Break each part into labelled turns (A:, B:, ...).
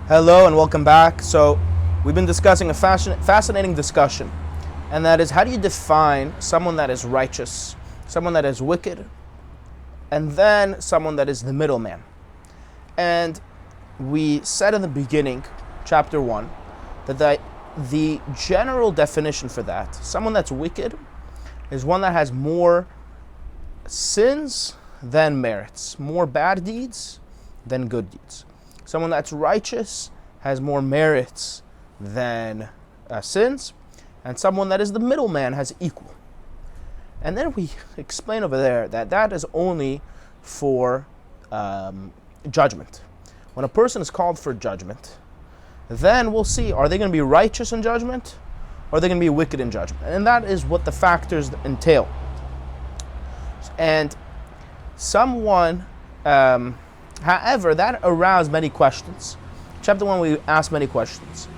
A: Hello and welcome back. So we've been discussing a fascinating discussion, and that is, how do you define someone that is righteous, someone that is wicked, and then someone that is the middleman? And we said in the beginning, chapter 1, that the general definition for that, someone that's wicked, is one that has more sins than merits, more bad deeds than good deeds. Someone that's righteous has more merits than sins, and someone that is the middleman has equal. And then we explain over there that that is only for judgment. When a person is called for judgment, then we'll see, are they going to be righteous in judgment, or are they going to be wicked in judgment? And that is what the factors entail. And someone, however, that aroused many questions. Chapter 1, we asked many questions.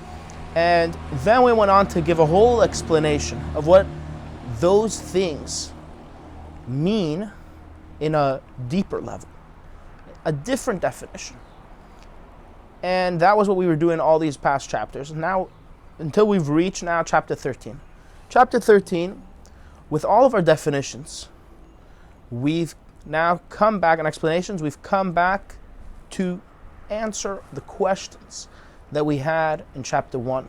A: And then we went on to give a whole explanation of what those things mean in a deeper level, a different definition. And that was what we were doing all these past chapters. Now, until we've reached now chapter 13. Chapter 13, with all of our definitions, we've now come back, and explanations, we've come back to answer the questions that we had in chapter 1,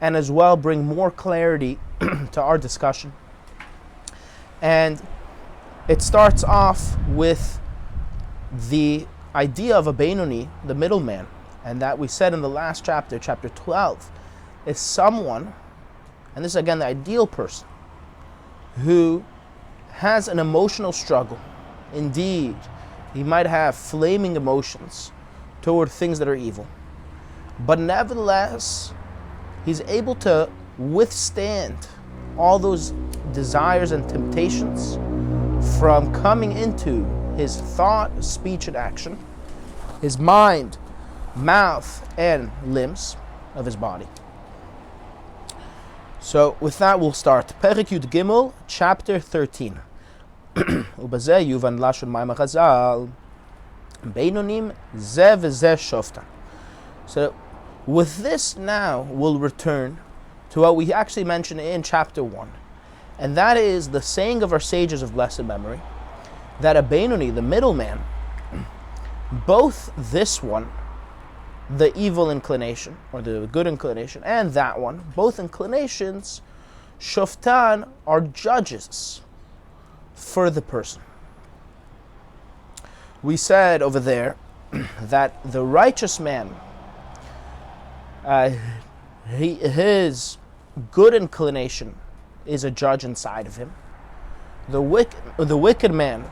A: and as well bring more clarity to our discussion. And it starts off with the idea of a Beinoni, the middleman, and that we said in the last chapter, chapter 12, is someone, and this is again the ideal person, who has an emotional struggle. Indeed, he might have flaming emotions toward things that are evil, but nevertheless, he's able to withstand all those desires and temptations from coming into his thought, speech, and action, his mind, mouth, and limbs of his body. So with that, we'll start. Perek Yud Gimel, chapter 13. ובזה יובן לשון מים החז"ל, בינונים זה וזה שופטן. So with this now we'll return to what we actually mentioned in chapter 1, and that is the saying of our sages of blessed memory, that a Beinoni, the middleman, both this one, the evil inclination or the good inclination, and that one, both inclinations, shoftan, are judges for the person. We said over there that the righteous man, his good inclination is a judge inside of him. The wicked man,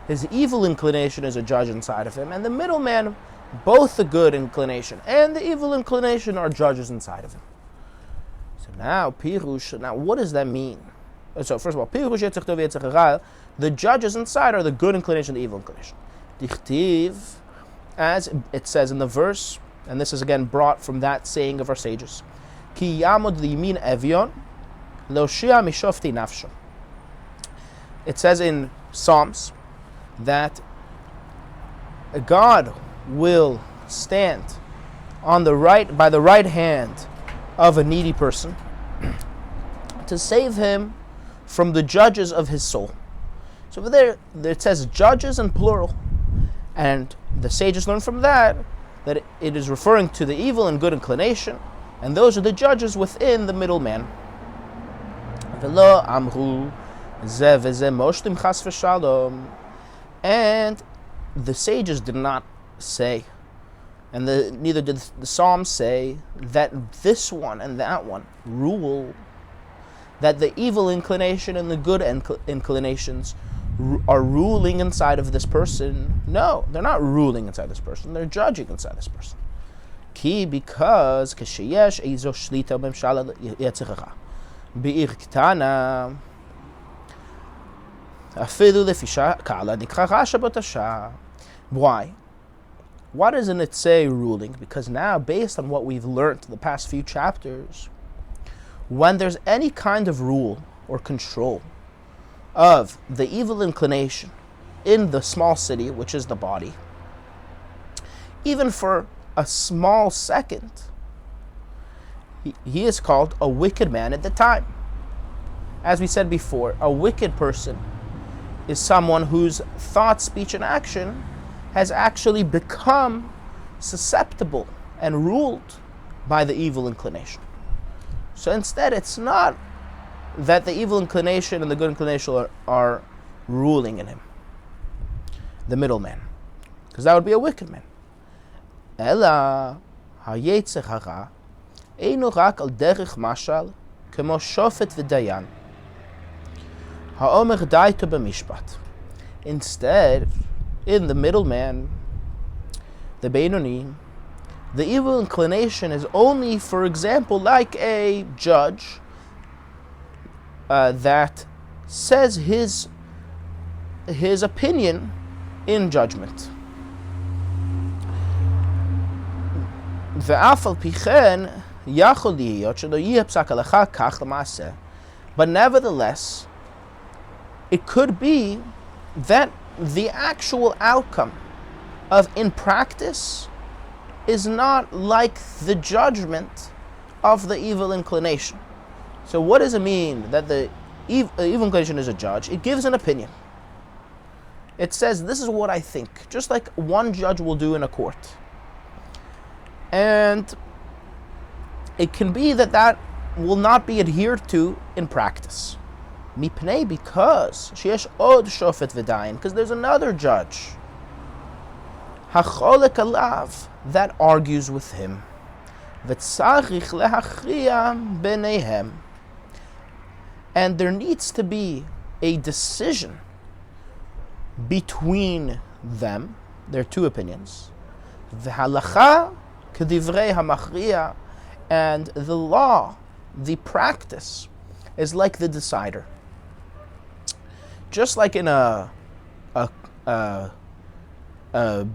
A: his evil inclination is a judge inside of him. And the middleman, both the good inclination and the evil inclination are judges inside of him. So now, Pirush, now what does that mean? So first of all, the judges inside are the good inclination, the evil inclination. Dichtiv, as it says in the verse, and this is again brought from that saying of our sages, Ki yamod liyamin evion, loshia mishofti nafsho. It says in Psalms that God will stand on the right, by the right hand of a needy person, to save him from the judges of his soul. So over there it says judges in plural, and the sages learn from that it is referring to the evil and good inclination, and those are the judges within the middleman. And the sages did not say, and neither did the Psalms say, that this one and that one rule, that the evil inclination and the good inclinations are ruling inside of this person. No, they're not ruling inside this person. They're judging inside this person. Because ksheyesh eizo shlita b'mshala yetzichacha be'ir ktana afilu lefisha kala nikrachasha b'tasha. Why? Why doesn't it say ruling? Because now, based on what we've learned in the past few chapters, when there's any kind of rule or control of the evil inclination in the small city, which is the body, even for a small second, he is called a wicked man at the time. As we said before, a wicked person is someone whose thought, speech, and action has actually become susceptible and ruled by the evil inclination. So instead, it's not that the evil inclination and the good inclination are ruling in him, the middleman, because that would be a wicked man. Ela hayetzer hara einu rak al derech mashal kemo shofet v'dayan ha'omer daito b'mishpat. Instead, in the middleman, the Beinoni, the evil inclination is only, for example, like a judge that says his opinion in judgment. But nevertheless, it could be that the actual outcome in practice is not like the judgment of the evil inclination. So what does it mean that the evil inclination is a judge? It gives an opinion. It says, this is what I think, just like one judge will do in a court. And it can be that will not be adhered to in practice. Mipnei, because sheyesh od shofet v'dayin, because there's another judge, hacholek alav, that argues with him, v'tzarich lehachriya b'neihem, and there needs to be a decision between them, their two opinions, v'halacha k'divrei hamachriya, and the law, the practice, is like the decider. Just like in a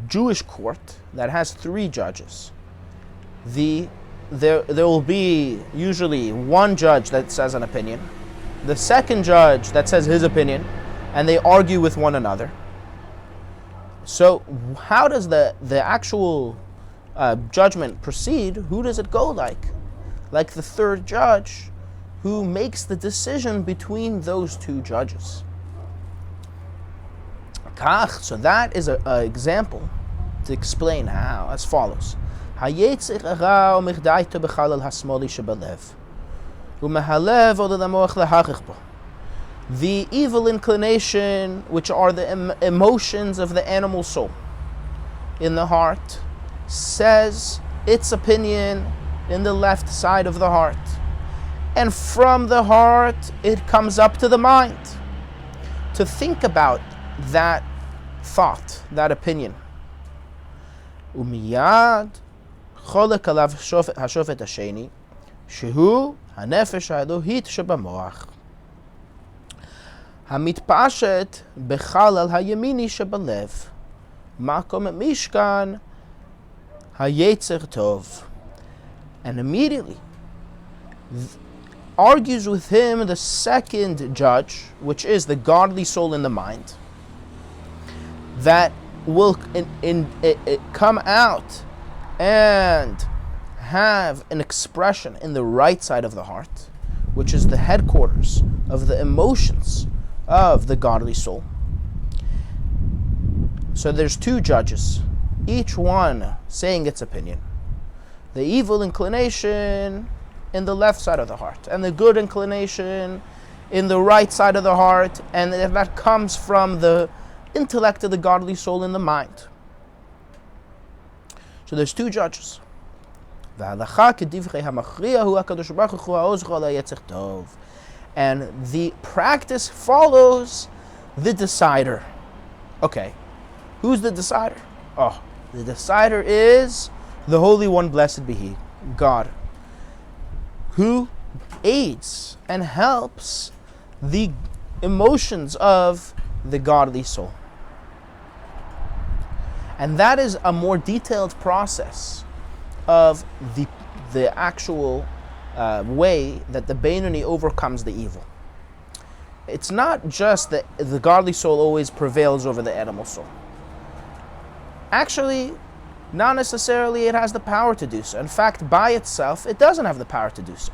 A: Jewish court that has 3 judges, there will be usually one judge that says an opinion, the second judge that says his opinion, and they argue with one another. So how does the actual judgment proceed? Who does it go like? Like the third judge who makes the decision between those 2 judges. So that is an example to explain how, as follows. The evil inclination, which are the emotions of the animal soul in the heart, says its opinion in the left side of the heart. And from the heart, it comes up to the mind to think about that thought, that opinion. Umiyad cholek alav hashofet hasheni, shehu hanefesh haelohit shebamoach, hamitpashet bechalal hayemini shebalev, makom mishkan hayetzer tov. And immediately argues with him the second judge, which is the godly soul in the mind, that will come out and have an expression in the right side of the heart, which is the headquarters of the emotions of the godly soul. So there's 2 judges, each one saying its opinion. The evil inclination in the left side of the heart, and the good inclination in the right side of the heart, and that comes from the intellect of the godly soul in the mind. So there's 2 judges. And the practice follows the decider. Okay, who's the decider? Oh, the decider is the Holy One, blessed be He, God, who aids and helps the emotions of the godly soul. And that is a more detailed process of the actual way that the Beinoni overcomes the evil. It's not just that the godly soul always prevails over the animal soul. Actually, not necessarily it has the power to do so. In fact, by itself, it doesn't have the power to do so.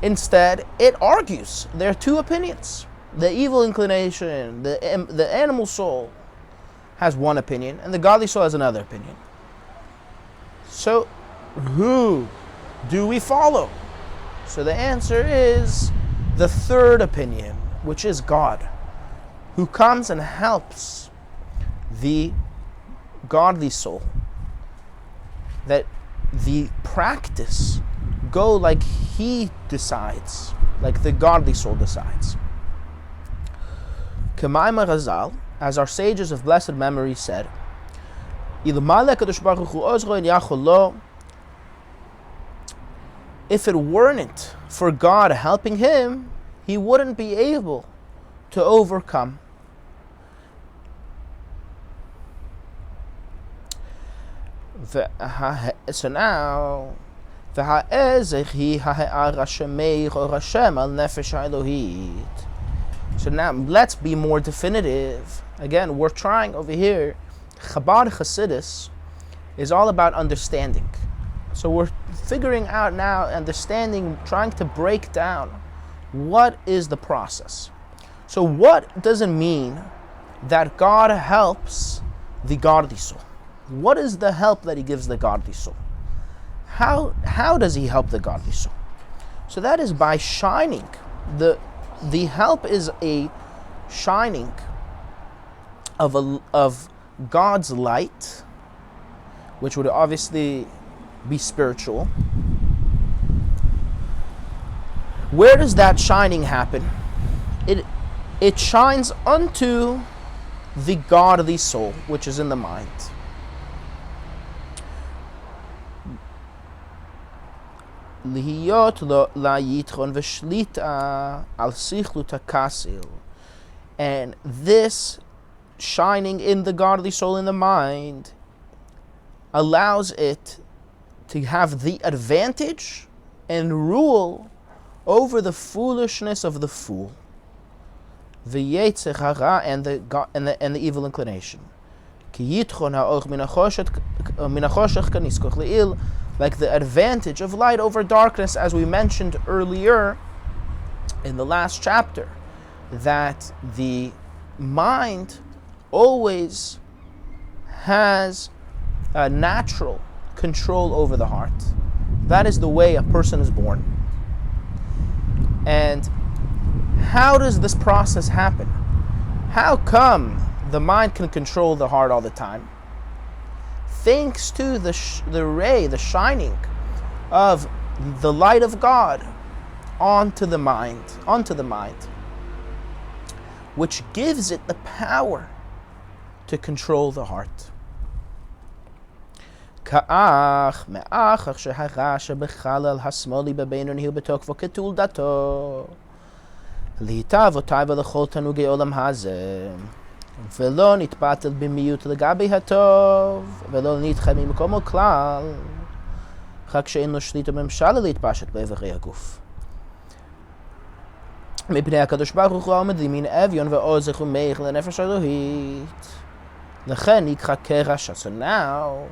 A: Instead, it argues. There are two opinions. The evil inclination, the animal soul, has one opinion, and the godly soul has another opinion. So, who do we follow? So the answer is the third opinion, which is God, who comes and helps the godly soul, that the practice go like he decides, like the godly soul decides. K'mayma Chazal, as our sages of blessed memory said, if it weren't for God helping him, he wouldn't be able to overcome. So now, let's be more definitive. Again, we're trying over here. Chabad Chassidus is all about understanding. So we're figuring out now, understanding, trying to break down what is the process. So what does it mean that God helps the godly soul? What is the help that he gives the godly soul? How does he help the godly soul? So that is by shining. The help is a shining of God's light, which would obviously be spiritual. Where does that shining happen? It shines unto the godly soul, which is in the mind. And this shining in the godly soul in the mind allows it to have the advantage and rule over the foolishness of the fool, the yetzer hara, and the evil inclination. Like the advantage of light over darkness, as we mentioned earlier in the last chapter, that the mind always has a natural control over the heart. That is the way a person is born. And how does this process happen? How come the mind can control the heart all the time? Thanks to the ray, the shining of the light of God onto the mind, which gives it the power to control the heart. Ka'ach me'achach shehara shebechalal hasmoli bebeinoni hu betokvo ketul dato lihitav otay v'lechol tanugei olam hazeh ולא נתפתל במיות לגבי הטוב, ולא נדחה ממקומו כלל, רק שאין לו שליטה ממשלה להתפשט באיברי הגוף. מפני הקדוש ברוך הוא עומד לימין אביון ועוזך ומייך לנפש אלוהית. לכן נקרא כרשע. So now,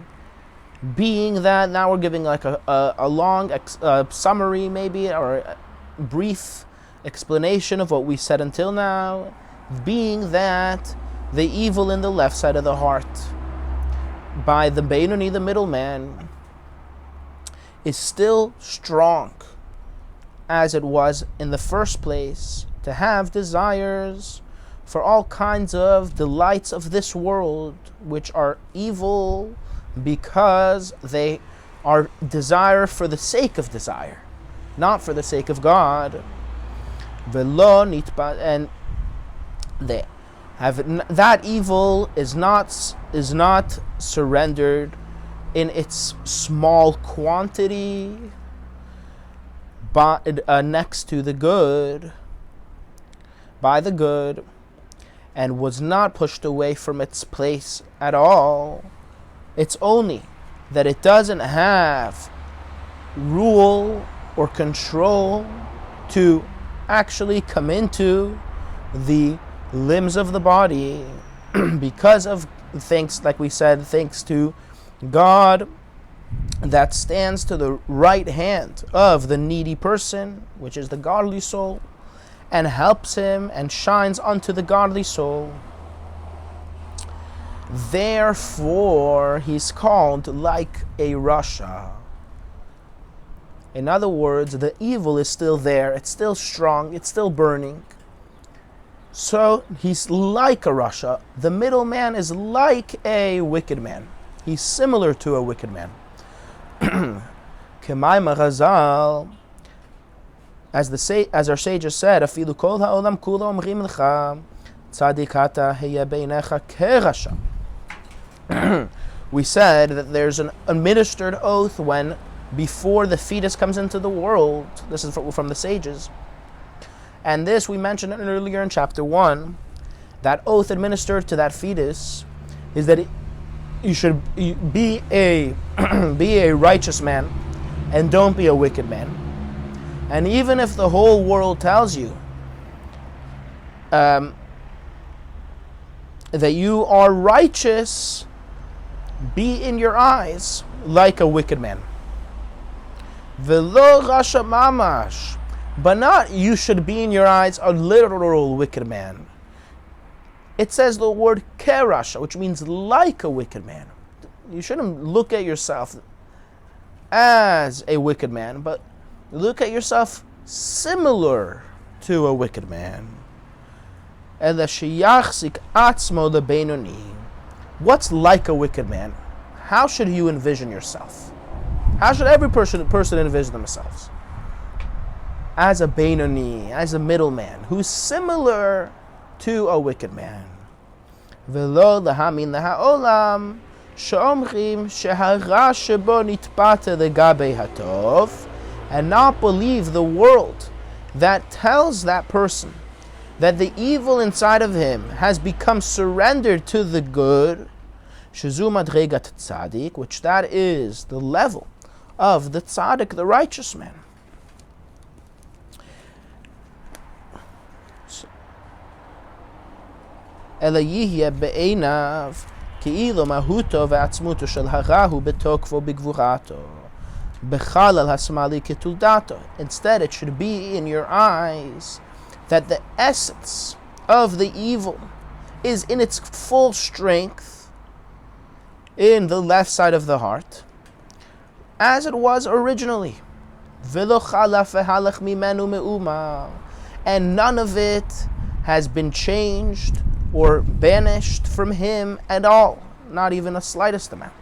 A: being that, now we're giving like a long summary maybe, or a brief explanation of what we said until now, being that the evil in the left side of the heart, by the Beinoni, the middleman, is still strong as it was in the first place, to have desires for all kinds of delights of this world, which are evil because they are desire for the sake of desire, not for the sake of God. And that evil is not surrendered in its small quantity, but next to the good, by the good, and was not pushed away from its place at all. It's only that it doesn't have rule or control to actually come into the limbs of the body because of thanks, like we said, thanks to God that stands to the right hand of the needy person, which is the godly soul, and helps him and shines unto the godly soul. Therefore, he's called like a rasha. In other words, the evil is still there, it's still strong, it's still burning. So he's like a rasha. The middleman is like a wicked man. He's similar to a wicked man. K'mayma Chazal, as our sages said, afilu kol ha'olam kulo omrim lecha tzadik ata heya beinecha kerasha. We said that there's an administered oath when before the fetus comes into the world. This is from the sages. And this we mentioned earlier in chapter 1. That oath administered to that fetus is that you should be a righteous man and don't be a wicked man. And even if the whole world tells you that you are righteous, be in your eyes like a wicked man. Velo rasha mamash, but not you should be in your eyes a literal wicked man. It says the word kerasha, which means like a wicked man. You shouldn't look at yourself as a wicked man, but look at yourself similar to a wicked man. Ela sheyachzik atzmo lebeinoni. What's like a wicked man? How should you envision yourself? How should every person envision themselves? As a Beinoni, as a middleman, who's similar to a wicked man. Velo lahamin laha'olam she'omrim shehara shebo nitpata legabe hatov, and not believe the world that tells that person that the evil inside of him has become surrendered to the good, Shazu madregat tzaddik, which that is the level of the tzaddik, the righteous man. Ela yihye be'einav ki'ilo mahuto ve'atzmuto shel harahu betokvo bigvurato bechalal hasmali ketuldato. Instead, it should be in your eyes that the essence of the evil is in its full strength in the left side of the heart, as it was originally. And none of it has been changed or banished from him at all, not even the slightest amount.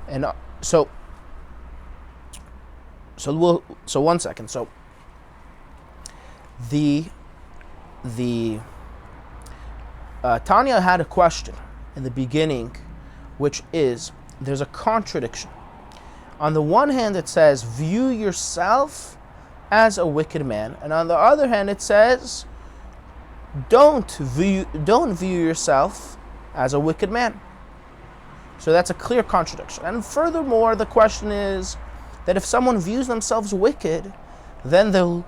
A: And so one second. So the Tanya had a question in the beginning, which is, there's a contradiction. On the one hand, it says, view yourself as a wicked man, and on the other hand, it says, don't view yourself as a wicked man. So that's a clear contradiction. And furthermore, the question is that if someone views themselves wicked, then they'll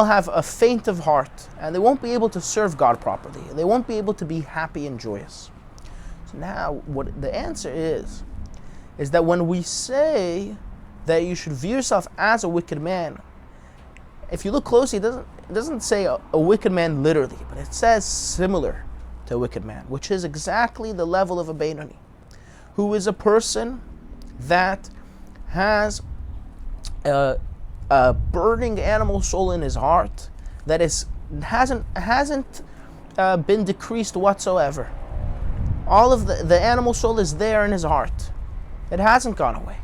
A: have a faint of heart, and they won't be able to serve God properly. They won't be able to be happy and joyous. So now, what the answer is that when we say that you should view yourself as a wicked man, if you look closely, it doesn't say a wicked man literally, but it says similar to a wicked man, which is exactly the level of a Beinoni, who is a person that has a burning animal soul in his heart that hasn't been decreased whatsoever. All of the animal soul is there in his heart. It hasn't gone away.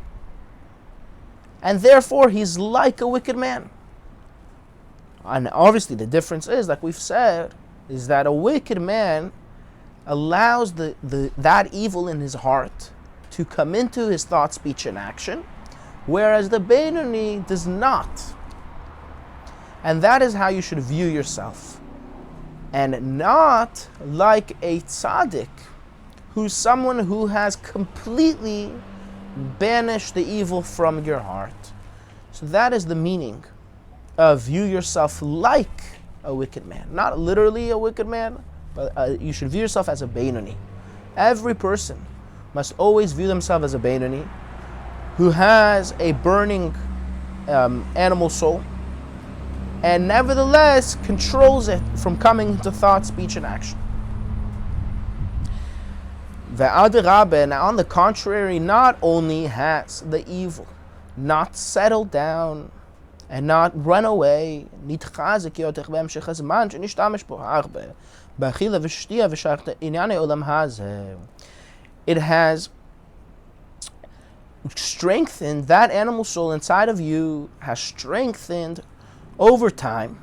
A: And therefore, he's like a wicked man. And obviously, the difference is, like we've said, is that a wicked man allows that evil in his heart to come into his thought, speech, and action, whereas the Beinoni does not. And that is how you should view yourself. And not like a tzaddik, who's someone who has completely banished the evil from your heart. So that is the meaning of view yourself like a wicked man. Not literally a wicked man, but you should view yourself as a Beinoni. Every person must always view themselves as a Beinoni who has a burning animal soul, and nevertheless controls it from coming into thought, speech, and action. Now, on the contrary, not only has the evil not settled down and not run away, it has strengthened, that animal soul inside of you has strengthened over time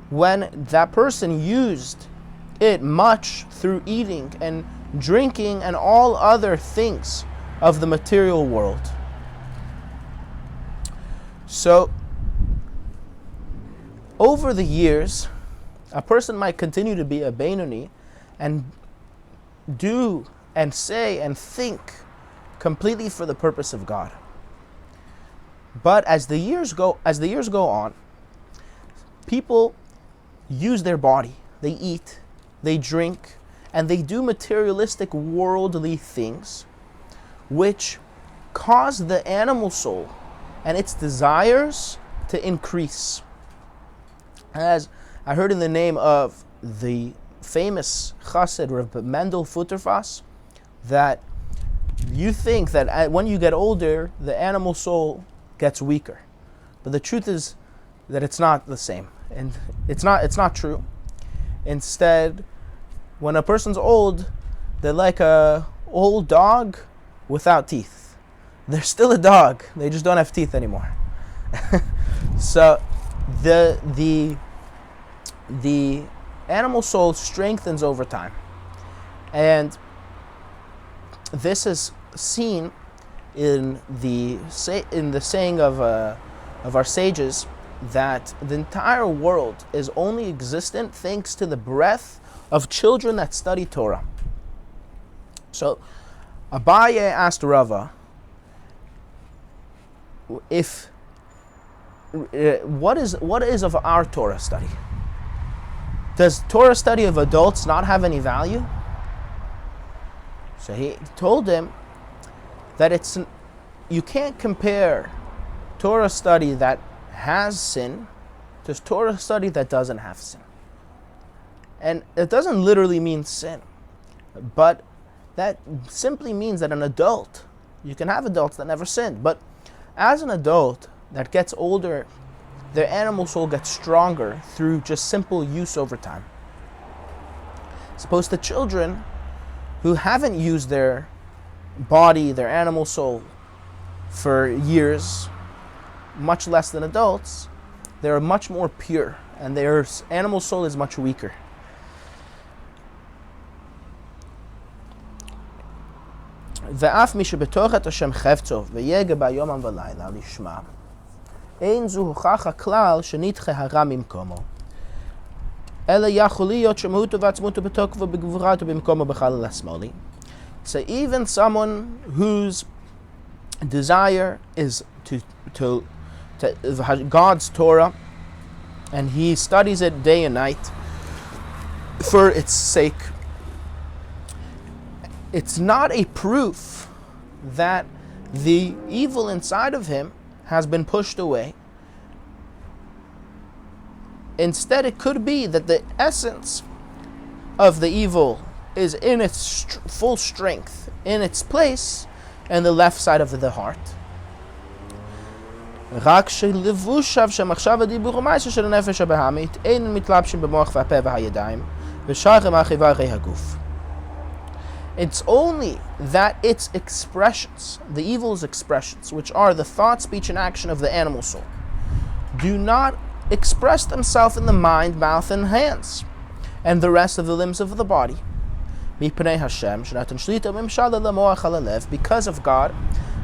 A: when that person used it much through eating and drinking and all other things of the material world. So, over the years, a person might continue to be a Beinoni and do and say and think completely for the purpose of God. But as the years go on, people use their body. They eat, they drink, and they do materialistic worldly things which cause the animal soul and its desires to increase. As I heard in the name of the famous chassid Rabbi Mendel Futterfass, that you think that when you get older, the animal soul gets weaker. But the truth is that it's not the same. And it's not true. Instead, when a person's old, they're like a old dog without teeth. They're still a dog. They just don't have teeth anymore. So the animal soul strengthens over time. And this is seen in the saying of our sages that the entire world is only existent thanks to the breath of children that study Torah. So Abaye asked Rava, what is of our Torah study? Does Torah study of adults not have any value? So he told him that you can't compare Torah study that has sin to Torah study that doesn't have sin. And it doesn't literally mean sin, but that simply means that an adult, you can have adults that never sinned, but as an adult that gets older, their animal soul gets stronger through just simple use over time. As opposed to children who haven't used their body, their animal soul, for years, much less than adults, they're much more pure, and their animal soul is much weaker. ואף מי שבתוך את השם חפצו ויגע ביומם ולילה לשמה, אין זו הוכחה כלל שנדחה הרע ממקומו, אלא יכול להיות שמהותו ועצמותו בתוקפו בגבורתו במקומו בחלל השמאלי. So even someone whose desire is to God's Torah, and he studies it day and night for its sake, it's not a proof that the evil inside of him has been pushed away. Instead, it could be that the essence of the evil is in its full strength, in its place, in the left side of the heart. רק שלבושיו שמחשב הדיבור ומעשה של הנפש הבהמית אין מתלבשים במוח והפה והידיים ושאר מאיברי הגוף. It's only that its expressions, the evil's expressions, which are the thought, speech, and action of the animal soul, do not express themselves in the mind, mouth, and hands, and the rest of the limbs of the body. Because of God,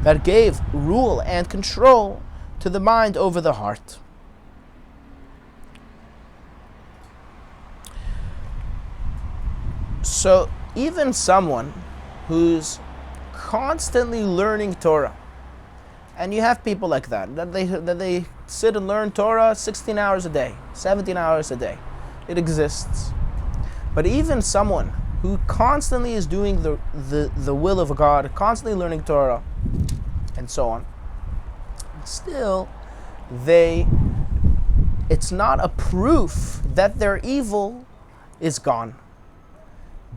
A: that gave rule and control to the mind over the heart. So even someone who's constantly learning Torah, and you have people like that they sit and learn Torah 16 hours a day, 17 hours a day. It exists. But even someone who constantly is doing the will of God, constantly learning Torah, and so on, still, it's not a proof that their evil is gone.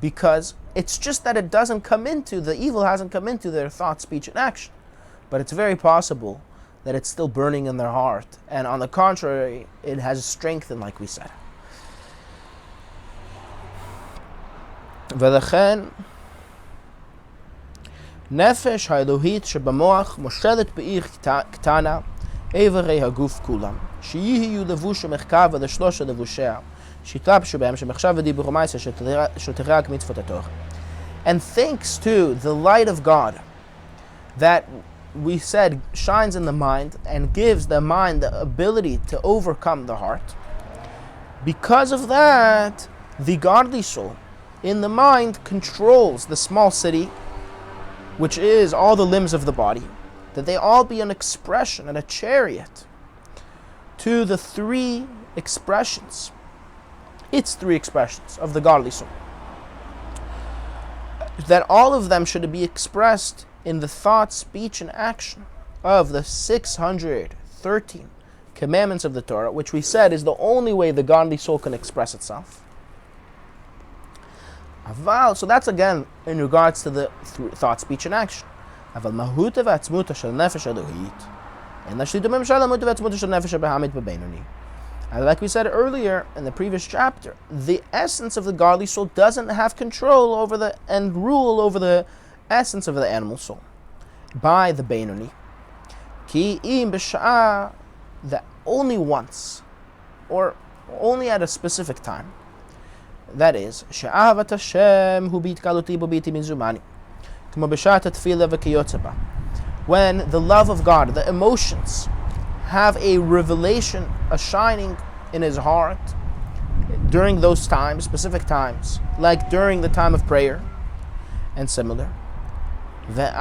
A: Because it's just that the evil hasn't come into their thought, speech, and action. But it's very possible that it's still burning in their heart. And on the contrary, it has strengthened, like we said. ולכן, נפש האלוהית שבמוח מושלת בעיר קטנה, איברי הגוף כולם, שיהיו לבוש ומחקר ולשלוש לבושיה, שיתלבשו בהם שמחשב ודיבור ומעשה שתרק מצוות התורה. And thanks to the light of God that we said shines in the mind and gives the mind the ability to overcome the heart, because of that, the godly soul in the mind controls the small city, which is all the limbs of the body, that they all be an expression and a chariot to the three expressions. It's three expressions of the godly soul. That all of them should be expressed in the thought, speech, and action of the 613 commandments of the Torah, which we said is the only way the godly soul can express itself. So that's again in regards to the thought, speech, and action. And like we said earlier in the previous chapter, the essence of the godly soul doesn't have control over and rule over the essence of the animal soul by the Beinoni. Ki im b'sha'ah, that only once, or only at a specific time. That is, she'ahavat Hashem hu b'itkaluti bo b'iti mizumani, k'mo b'sha'at tefillah v'kiyotze ba. When the love of God, the emotions, have a revelation, a shining in his heart during those times, specific times, like during the time of prayer, and similar. But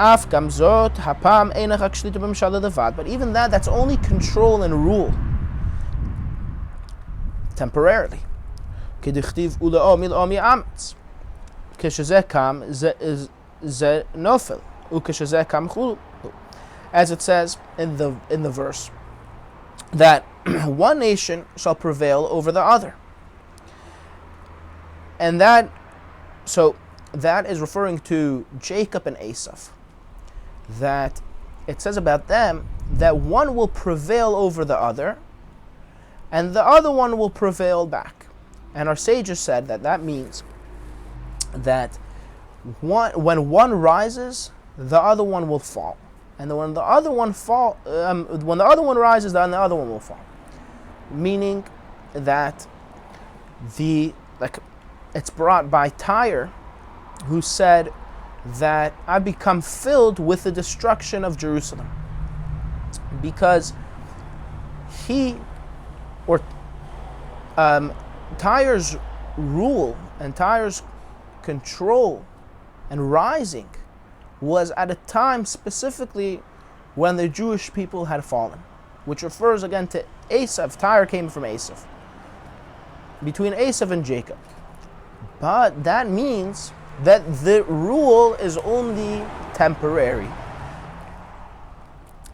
A: even that's only control and rule temporarily. As it says in the verse, that one nation shall prevail over the other. And that is referring to Jacob and Esau. That it says about them that one will prevail over the other, and the other one will prevail back. And our sages said that means that when one rises, the other one will fall. And when the other one rises, then the other one will fall. Meaning that it's brought by Tyre, who said that I become filled with the destruction of Jerusalem, because Tyre's rule and Tyre's control and rising was at a time specifically when the Jewish people had fallen, which refers again to Esau. Tyre came from Esau, between Esau and Jacob. But that means that the rule is only temporary.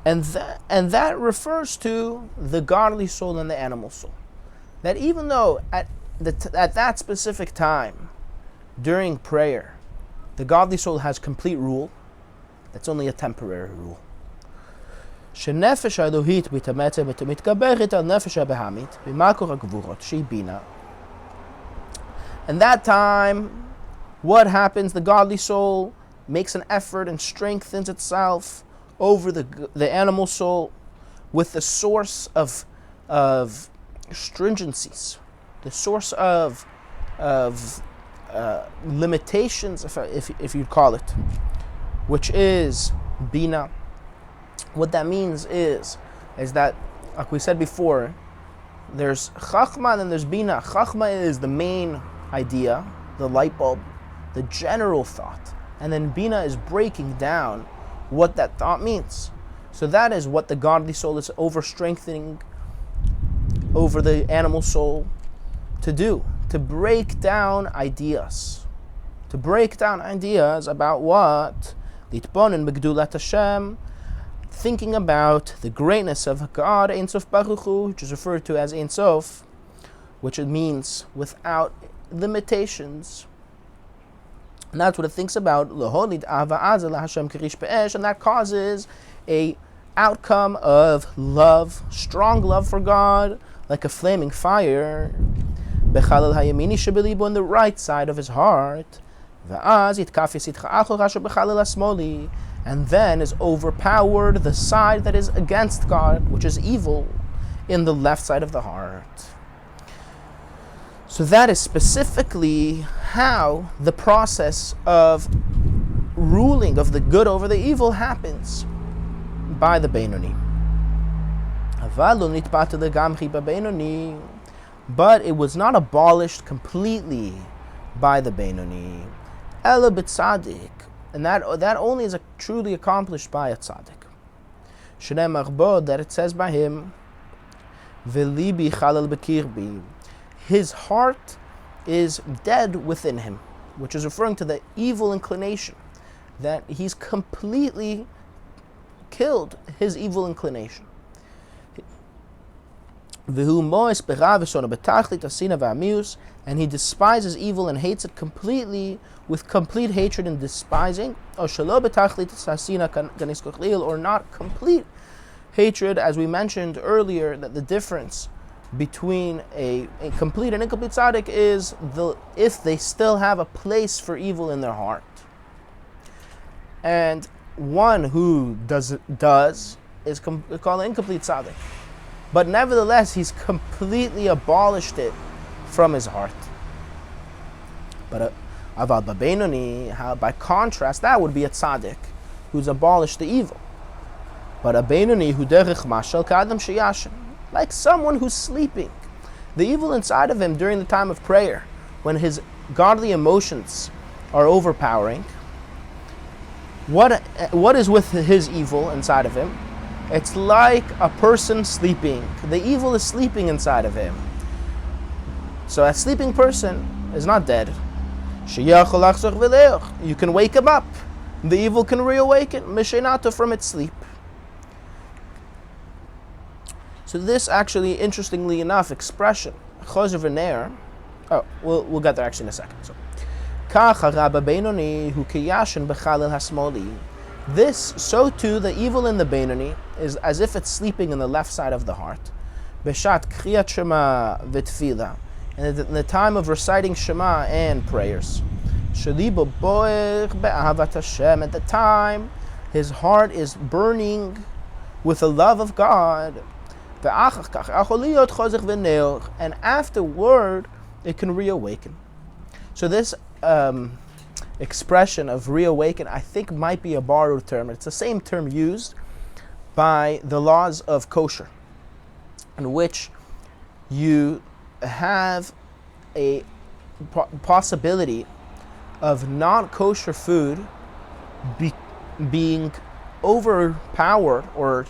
A: And that refers to the godly soul and the animal soul. That even though at that specific time, during prayer, the godly soul has complete rule, that's only a temporary rule. שנפש האלוהית מתאמצת ומתגברת על נפש הבהמית במקור הגבורות שהיא בינה. And that time, what happens? The godly soul makes an effort and strengthens itself over the animal soul with the source of stringencies, the source of limitations, if you'd call it, which is bina. What that means is that, like we said before, there's chachma and there's bina. Chachma is the main idea, the light bulb, the general thought, and then bina is breaking down what that thought means. So that is what the godly soul is over strengthening over the animal soul to do, to break down ideas. To break down ideas about what? Litbonen begdulat Hashem, thinking about the greatness of God, Ein Sof Baruch Hu, which is referred to as Ein Sof, which it means without limitations. And that's what it thinks about, and that causes a outcome of love, strong love for God, like a flaming fire, in the right side of his heart, and then is overpowered the side that is against God, which is evil, in the left side of the heart. So that is specifically how the process of ruling of the good over the evil happens by the Beinoni. But it was not abolished completely by the Beinoni. Ela b'tzadik, and that only is truly accomplished by a tzaddik. Shneimar bo, that it says by him, v'libi chalal b'kirbi, his heart is dead within him, which is referring to the evil inclination, that he's completely killed his evil inclination. And he despises evil and hates it completely, with complete hatred and despising, or not complete hatred, as we mentioned earlier, that the difference between a complete and incomplete tzaddik is if they still have a place for evil in their heart. And one who does is called an incomplete tzaddik. But nevertheless, he's completely abolished it from his heart. But Avad B'Beinoni, by contrast, that would be a tzaddik who's abolished the evil. But a Beinoni who derech mashal k'adam sheyashin, like someone who's sleeping. The evil inside of him during the time of prayer, when his godly emotions are overpowering, what is with his evil inside of him? It's like a person sleeping. The evil is sleeping inside of him. So a sleeping person is not dead. You can wake him up. The evil can reawaken from its sleep. So this actually, interestingly enough, expression, we'll get there actually in a second. So, this, so too, the evil in the Beinoni is as if it's sleeping in the left side of the heart. Beshat kriyat Shema v'tfila, in the time of reciting Shema and prayers. Shalibo boer be'ahavat Hashem, at the time his heart is burning with the love of God. And afterward, it can reawaken. So this expression of reawaken, I think, might be a borrowed term. It's the same term used by the laws of kosher, in which you have a possibility of non-kosher food being overpowered or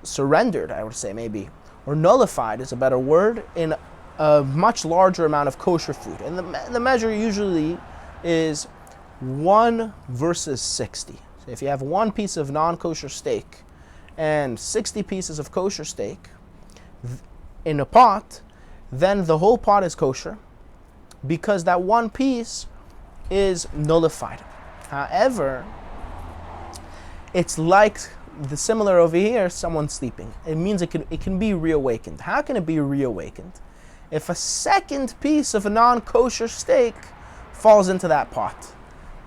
A: surrendered, I would say, maybe, or nullified is a better word, in a much larger amount of kosher food. And the measure usually is 1 versus 60. So if you have 1 piece of non-kosher steak and 60 pieces of kosher steak in a pot, then the whole pot is kosher, because that 1 piece is nullified. However, it's like the similar over here, someone sleeping. It means it can be reawakened. How can it be reawakened? If a second piece of a non-kosher steak falls into that pot,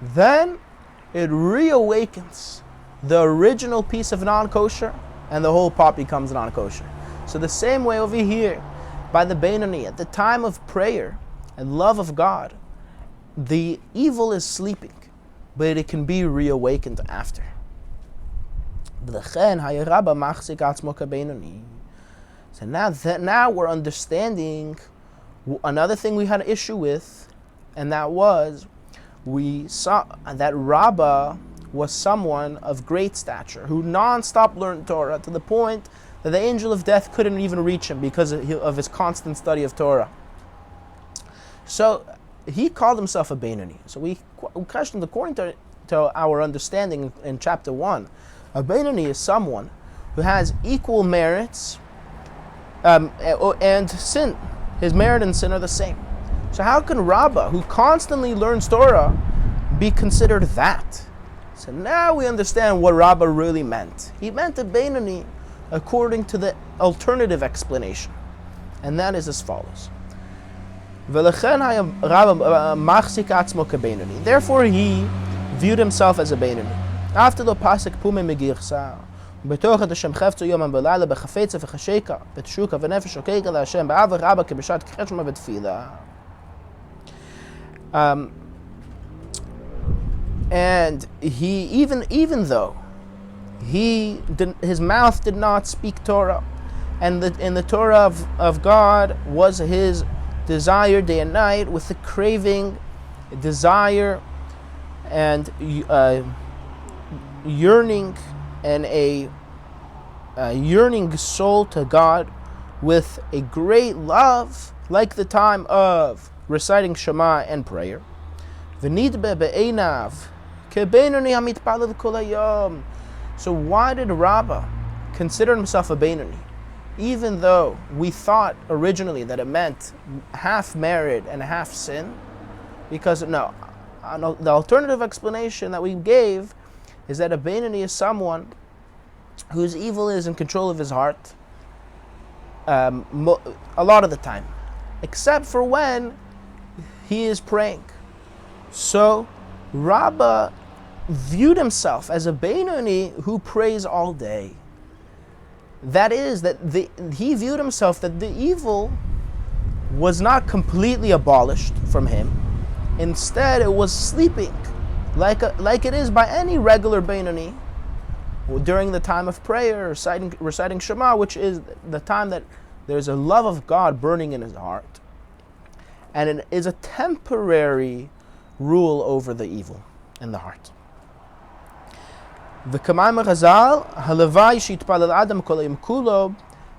A: then it reawakens the original piece of non-kosher, and the whole pot becomes non-kosher. So the same way over here, by the Beinoni, at the time of prayer and love of God, the evil is sleeping, but it can be reawakened after. So now we're understanding another thing we had an issue with, and that was, we saw that Rabbah was someone of great stature who non-stop learned Torah to the point that the angel of death couldn't even reach him because of his constant study of Torah. So he called himself a Beinoni. So we questioned, according to our understanding in chapter 1, a Beinoni is someone who has equal merits and sin. His merit and sin are the same. So how can Rabbah, who constantly learns Torah, be considered that? So now we understand what Rabbah really meant. He meant a Beinoni according to the alternative explanation. And that is as follows. Therefore he viewed himself as a Beinoni. After the pasuk Pume Megirsa, בתוך השם חפצו יומם בלילה בחפצה וחשקה בתשוקה ונפש שוקקה להשם באהבה רבה כבשעת קריאת ותפילה. And he, even though his mouth did not speak Torah, and in the Torah of God was his desire day and night, with the craving, desire, and yearning, and a yearning soul to God, with a great love, like the time of reciting Shema and prayer. V'nidbe be'einav ke'beinoni hamitpalel kol hayom. So why did Rabbah consider himself a Beinoni, even though we thought originally that it meant half merit and half sin? Because the alternative explanation that we gave is that a Beinoni is someone whose evil is in control of his heart a lot of the time, except for when he is praying. So Rabbah viewed himself as a Beinoni who prays all day. That is, he viewed himself that the evil was not completely abolished from him. Instead, it was sleeping, like it is by any regular Beinoni during the time of prayer, reciting Shema, which is the time that there's a love of God burning in his heart, and it is a temporary rule over the evil in the heart.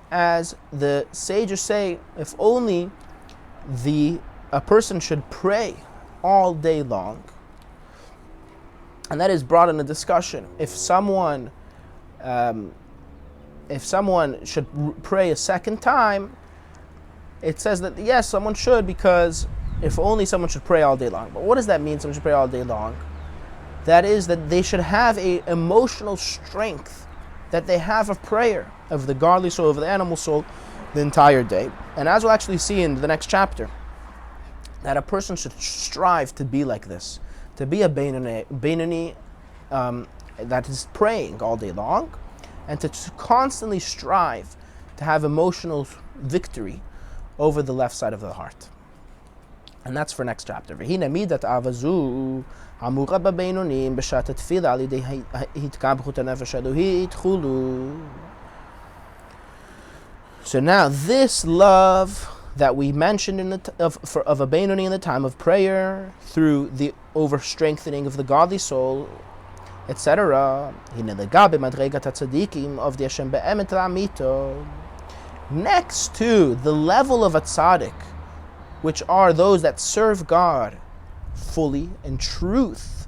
A: As the sages say, if only a person should pray all day long. And that is brought in a discussion. If someone should pray a second time, it says that yes, someone should, because if only someone should pray all day long. But what does that mean, someone should pray all day long? That is that they should have a emotional strength that they have of prayer, of the godly soul, of the animal soul, the entire day. And as we'll actually see in the next chapter, that a person should strive to be like this, to be a Beinoni that is praying all day long, and to constantly strive to have emotional victory over the left side of the heart. And that's for next chapter. והנה מידת אהבה המורה בבינונים בשעת התפילה על ידי התקבחות הנפש האלוהית חולו. So now this love that we mentioned of a Beinoni in the time of prayer, through the overstrengthening of the godly soul, etc. הנה לגבי מדרגת הצדיקים of the Hashem be'emet la'amito. Next to the level of a tzaddik, which are those that serve God fully in truth,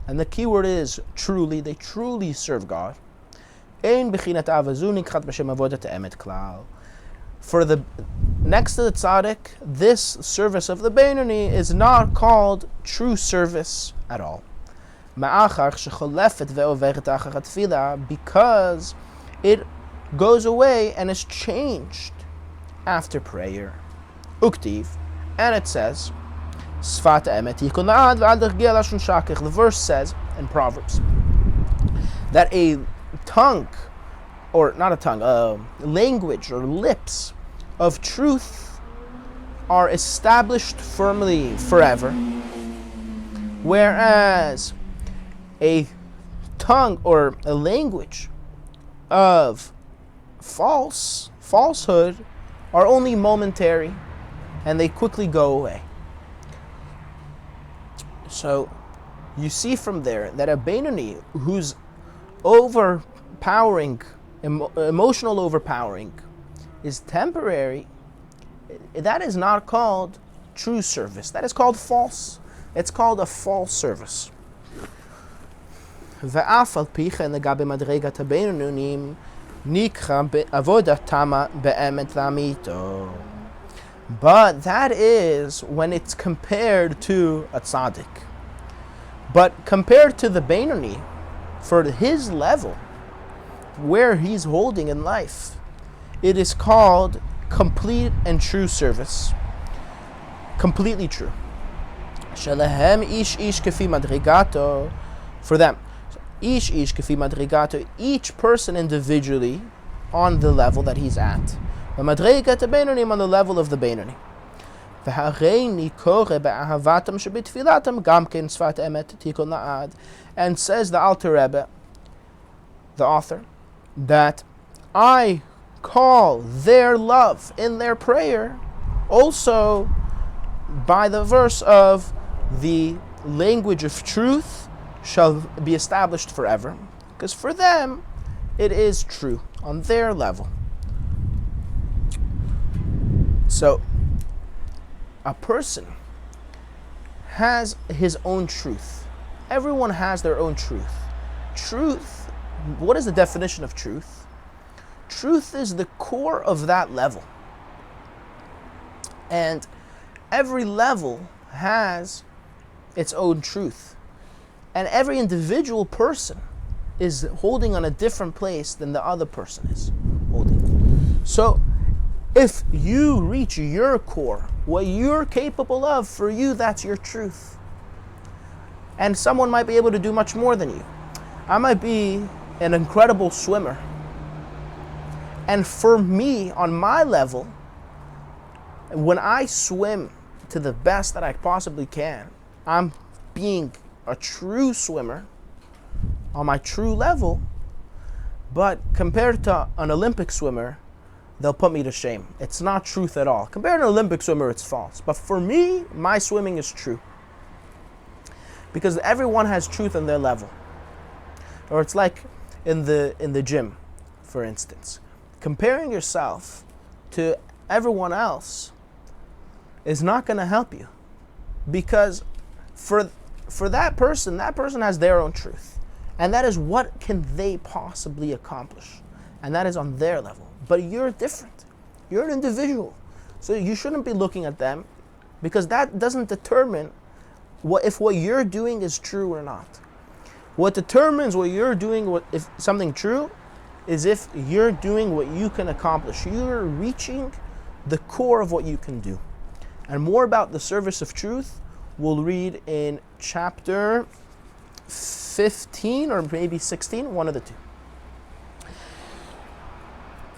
A: and the key word is truly, they truly serve God. For the next to the tzaddik, this service of the Beinoni is not called true service at all, because it goes away and is changed after prayer. Uktiv, and it says, Sfat emet yikun la'ad v'al dergiya lashon shakich. The verse says in Proverbs that a tongue, or not a tongue, language or lips of truth are established firmly forever, whereas a tongue or a language of falsehood are only momentary, and they quickly go away. So you see from there that a Beinoni whose overpowering emotional overpowering is temporary, that is not called true service. That is called false. It's called a false service. ואף על פי כן לגבי מדרגת הבינוניים נקרא עבודת תמה באמת ואמיתו. But that is when it's compared to a tzaddik. But compared to the Beinoni, for his level, where he's holding in life, it is called complete and true service. Completely true. Shelehem ish ish kefi madrigato. For them, ish ish kefi madrigato. Each person individually on the level that he's at. Madrigat Beinonim on the level of the Beinoni. And says the Alter Rebbe, the author, that I call their love in their prayer also by the verse of the language of truth shall be established forever. Because for them, it is true on their level. So, a person has his own truth. Everyone has their own truth. Truth, what is the definition of truth? Truth is the core of that level. And every level has its own truth. And every individual person is holding on a different place than the other person is holding. So, if you reach your core, what you're capable of, for you, that's your truth. And someone might be able to do much more than you. I might be an incredible swimmer. And for me, on my level, when I swim to the best that I possibly can, I'm being a true swimmer on my true level. But compared to an Olympic swimmer, they'll put me to shame. It's not truth at all. Compared to an Olympic swimmer, it's false. But for me, my swimming is true. Because everyone has truth on their level. Or it's like in the gym, for instance. Comparing yourself to everyone else is not going to help you. Because for that person has their own truth. And that is what can they possibly accomplish. And that is on their level. But you're different. You're an individual. So you shouldn't be looking at them, because that doesn't determine if what you're doing is true or not. What determines what you're doing, if something true, is if you're doing what you can accomplish. You're reaching the core of what you can do. And more about the service of truth, we'll read in chapter 15 or maybe 16, one of the two.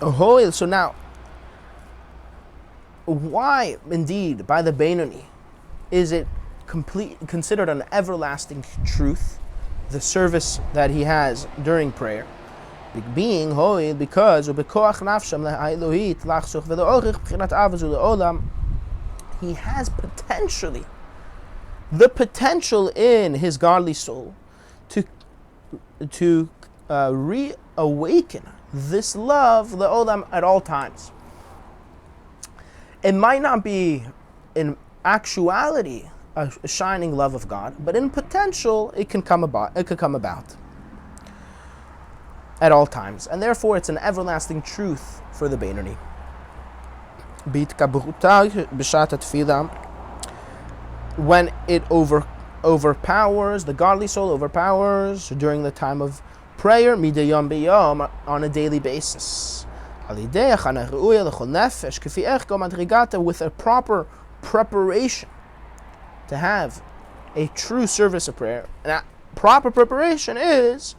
A: Oh, so now, why indeed by the Beinoni is it considered an everlasting truth, the service that he has during prayer? Being because he has the potential in his godly soul to reawaken this love, the olam, at all times. It might not be in actuality a shining love of God, but in potential it can come about. It could come about at all times, and therefore it's an everlasting truth for the Beinoni. When it overpowers, the godly soul overpowers during the time of prayer, midayom b'yom, on a daily basis. With a proper preparation to have a true service of prayer. And that proper preparation is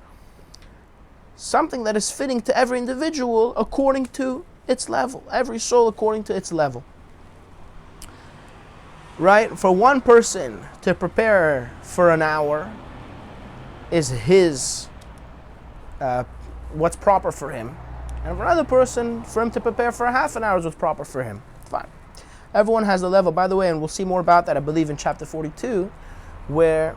A: something that is fitting to every individual according to its level. Every soul according to its level. Right? For one person to prepare for an hour is his what's proper for him. And for another person, for him to prepare for a half an hour is what's proper for him. Fine. Everyone has a level, by the way, and we'll see more about that, I believe, in chapter 42, where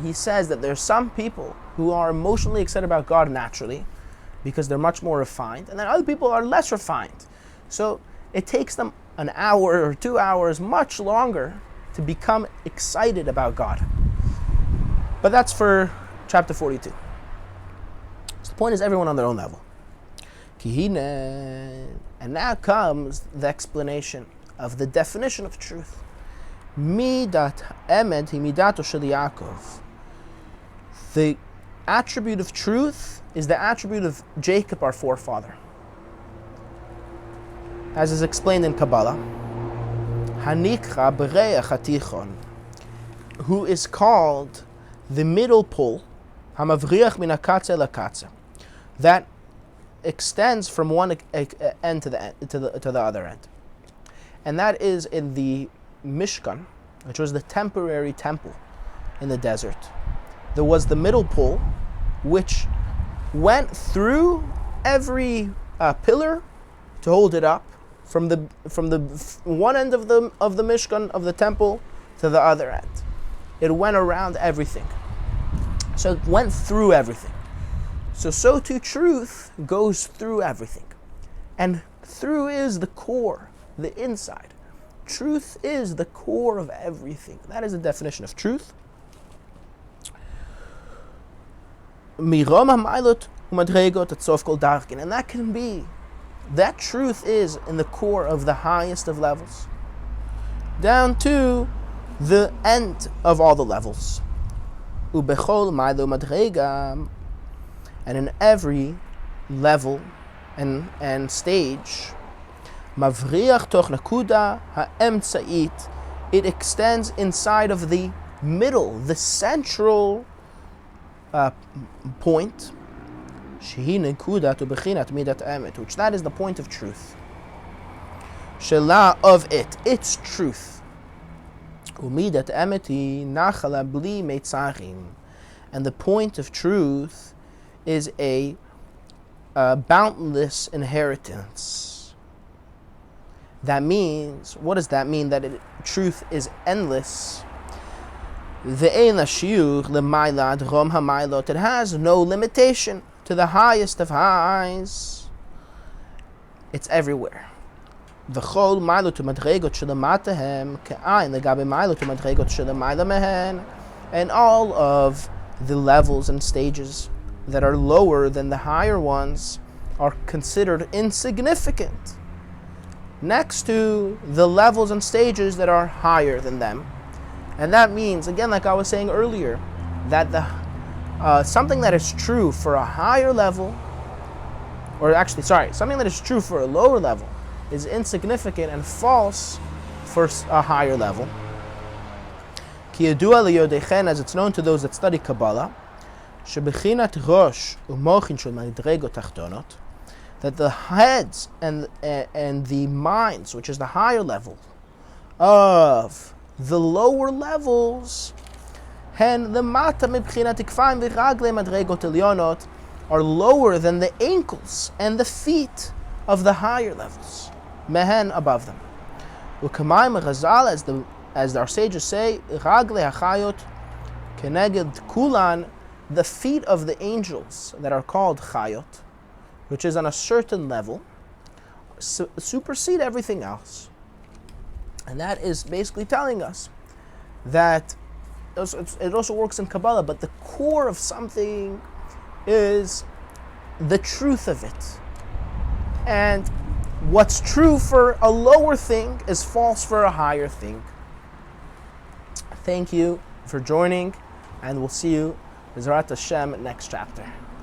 A: he says that there's some people who are emotionally excited about God naturally, because they're much more refined, and then other people are less refined. So it takes them an hour or 2 hours, much longer, to become excited about God. But that's for chapter 42. So the point is everyone on their own level. And now comes the explanation of the definition of truth. Midat emed hi midato shel Yaakov. The attribute of truth is the attribute of Jacob, our forefather. As is explained in Kabbalah, Hanikra Bereach Hatichon, who is called the middle pole, Hamavriach min hakatze lakatze, that extends from one end to the other end, and that is in the Mishkan, which was the temporary temple in the desert. There was the middle pole, which went through every pillar to hold it up, from the one end of the Mishkan, of the temple, to the other end. It went around everything. So it went through everything. So too truth goes through everything. And through is the core, the inside. Truth is the core of everything. That is the definition of truth. And that can be, that truth is in the core of the highest of levels, down to the end of all the levels. And in every level and stage, it extends inside of the middle, the central point, which that is the point of truth. Shela, of it, its truth. And the point of truth is a boundless inheritance. That means, what does that mean? That truth is endless. It has no limitation to the highest of highs. It's everywhere. And all of the levels and stages that are lower than the higher ones are considered insignificant next to the levels and stages that are higher than them. And that means, again, like I was saying earlier, that something that is true for a higher level, something that is true for a lower level is insignificant and false for a higher level. As it's known to those that study Kabbalah, that the heads and the minds, which is the higher level of the lower levels, are lower than the ankles and the feet of the higher levels, mehen, above them. As our sages say, the feet of the angels that are called chayot, which is on a certain level, supersede everything else. And that is basically telling us that it also works in Kabbalah, but the core of something is the truth of it. And what's true for a lower thing is false for a higher thing. Thank you for joining, and we'll see you, B'ezrat Hashem, next chapter.